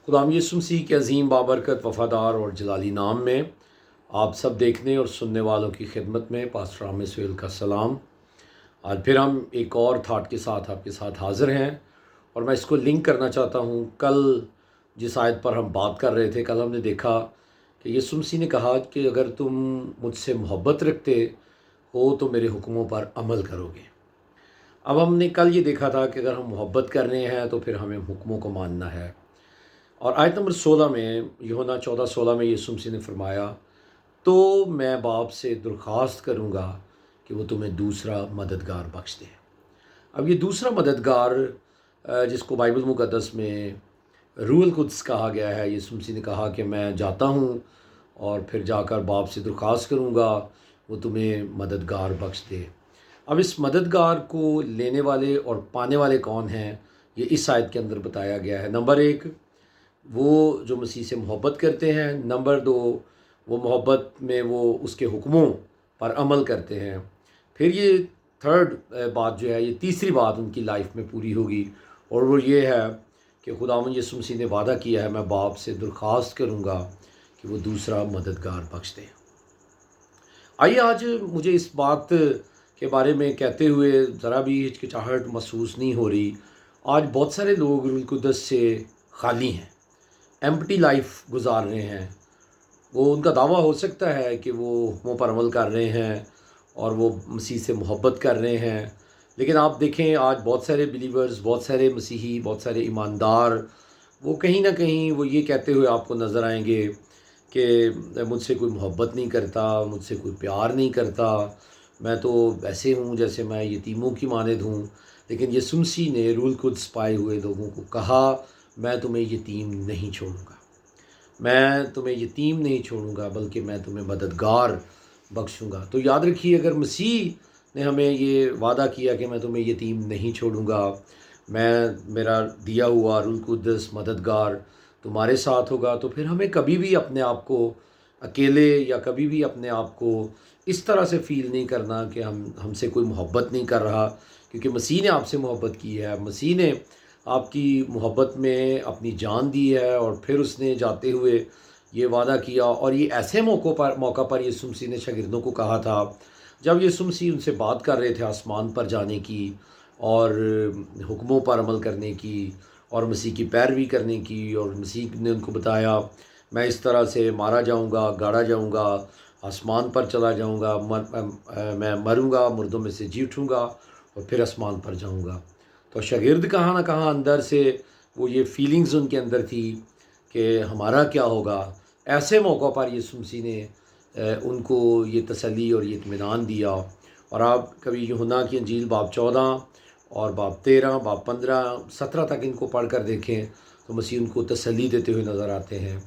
खुदाम यीशु मसीह के अजीम बाबरकत वफ़ादार और जलाली नाम में आप सब देखने और सुनने वालों की खिदमत में पास्टर आमिर सुहेल का सलाम। आज फिर हम एक और थाट के साथ आपके साथ हाज़िर हैं और मैं इसको लिंक करना चाहता हूँ। कल जिस आयत पर हम बात कर रहे थे, कल हमने देखा कि यीशु मसीह ने कहा कि अगर तुम मुझसे मोहब्बत रखते हो तो मेरे हुक्मों पर अमल करोगे। अब हमने कल ये देखा था कि अगर हम मोहब्बत कर रहे हैं तो फिर हमें हुक्मों को मानना है। और आयत नंबर 16 में, यूहन्ना 14:16 में यीशु मसीह ने फरमाया, तो मैं बाप से दरख्वास्त करूँगा कि वो तुम्हें दूसरा मददगार बख्श दे। अब ये दूसरा मददगार जिसको बाइबल मुक़द्दस में रूहुल कुद्स कहा गया है, यीशु मसीह ने कहा कि मैं जाता हूँ और फिर जाकर बाप से दरख्वास्त करूँगा वो तुम्हें मददगार बख्श दे। अब इस मददगार को लेने वाले और पाने वाले कौन हैं, ये इस आयत के अंदर बताया गया है। नंबर 1, वो जो मसीह से मोहब्बत करते हैं। नंबर 2, वो मोहब्बत में वो उसके हुक्मों पर अमल करते हैं। फिर ये थर्ड बात जो है, ये तीसरी बात उनकी लाइफ में पूरी होगी और वो ये है कि खुदावंद यीशु मसीह ने वादा किया है, मैं बाप से दरख्वास्त करूँगा कि वो दूसरा मददगार बख्श दे। आइए आज मुझे इस बात के बारे में कहते हुए ज़रा भी हिचकिचाहट महसूस नहीं हो रही। आज बहुत सारे लोग रूहुल कुद्दस से खाली हैं, एम्प्टी लाइफ गुजार रहे हैं। वो उनका दावा हो सकता है कि वो हुक्मों पर अमल कर रहे हैं और वो मसीह से मोहब्बत कर रहे हैं, लेकिन आप देखें आज बहुत सारे बिलीवर्स, बहुत सारे मसीही, बहुत सारे ईमानदार, वो कहीं ना कहीं वो ये कहते हुए आपको नज़र आएंगे कि मुझसे कोई मोहब्बत नहीं करता, मुझसे कोई प्यार नहीं करता, मैं तो ऐसे हूँ जैसे मैं यतीमों की मानद हूँ। लेकिन यीशु मसीह ने रूहुल कुद्स पाए हुए लोगों को कहा, मैं तुम्हें यतीम नहीं छोड़ूंगा, मैं तुम्हें यतीम नहीं छोड़ूंगा, बल्कि मैं तुम्हें मददगार बख्शूंगा। तो याद रखिए, अगर मसीह ने हमें ये वादा किया कि मैं तुम्हें यतीम नहीं छोड़ूंगा, मैं मेरा दिया हुआ रूहुल कुद्दस मददगार तुम्हारे साथ होगा, तो फिर हमें कभी भी अपने आप को अकेले या कभी भी अपने आप को इस तरह से फ़ील नहीं करना कि हमसे कोई मोहब्बत नहीं कर रहा, क्योंकि मसीह ने आपसे मोहब्बत की है। मसीह ने आपकी मोहब्बत में अपनी जान दी है और फिर उसने जाते हुए ये वादा किया। और ये ऐसे मौका पर यीशु मसीह ने शागिर्दों को कहा था, जब यीशु मसीह उनसे बात कर रहे थे आसमान पर जाने की और हुक्मों पर अमल करने की और मसीह की पैरवी करने की। और मसीह ने उनको बताया, मैं इस तरह से मारा जाऊंगा, गाड़ा जाऊंगा, आसमान पर चला जाऊंगा, मैं मरूंगा, मुर्दों में से जी उठूंगा और फिर आसमान पर जाऊंगा। तो शागिर्द कहाँ ना कहाँ अंदर से वो ये फीलिंग्स उनके अंदर थी कि हमारा क्या होगा। ऐसे मौक़ों पर यीशु मसीह ने उनको ये तसल्ली और ये इत्मीनान दिया। और आप कभी यूहन्ना की इंजील बाब 14 और बाब 13, बाब 15, 17 तक इनको पढ़ कर देखें तो मसीह उनको तसल्ली देते हुए नज़र आते हैं,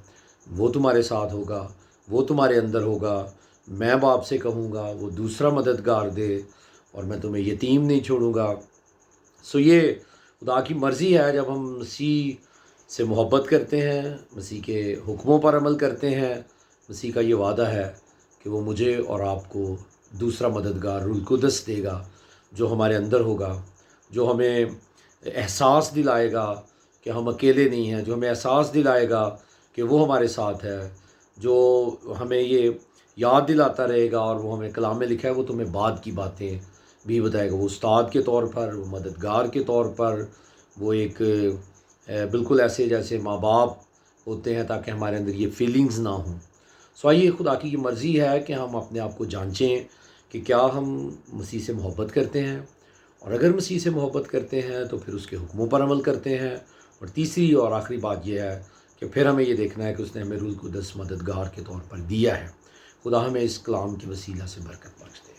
वो तुम्हारे साथ होगा, वो तुम्हारे अंदर होगा, मैं बाप से कहूँगा वो दूसरा मददगार दे और मैं तुम्हें यतीम नहीं छोड़ूंगा। सो ये खुदा की मर्ज़ी है, जब हम मसीह से मोहब्बत करते हैं, मसीह के हुक्मों पर अमल करते हैं, मसीह का ये वादा है कि वो मुझे और आपको दूसरा मददगार रूहुल कुद्दस देगा, जो हमारे अंदर होगा, जो हमें एहसास दिलाएगा कि हम अकेले नहीं हैं, जो हमें एहसास दिलाएगा कि वो हमारे साथ है, जो हमें ये याद दिलाता रहेगा। और वो हमें कलाम में लिखा है, वो तुम्हें बाद की बातें भी बताएगा। वो उस्ताद के तौर पर, वो मददगार के तौर पर, वो एक बिल्कुल ऐसे जैसे माँ बाप होते हैं, ताकि हमारे अंदर ये फीलिंग्स ना हों। सो आइए, खुदा की ये मर्ज़ी है कि हम अपने आप को जांचें कि क्या हम मसीह से मोहब्बत करते हैं, और अगर मसीह से मोहब्बत करते हैं तो फिर उसके हुक्मों पर अमल करते हैं। और तीसरी और आखिरी बात यह है कि फिर हमें ये देखना है कि उसने हमें रूहुल कुद्दस मददगार के तौर पर दिया है। खुदा हमें इस कलाम के वसीला से बरकत बख्श दे।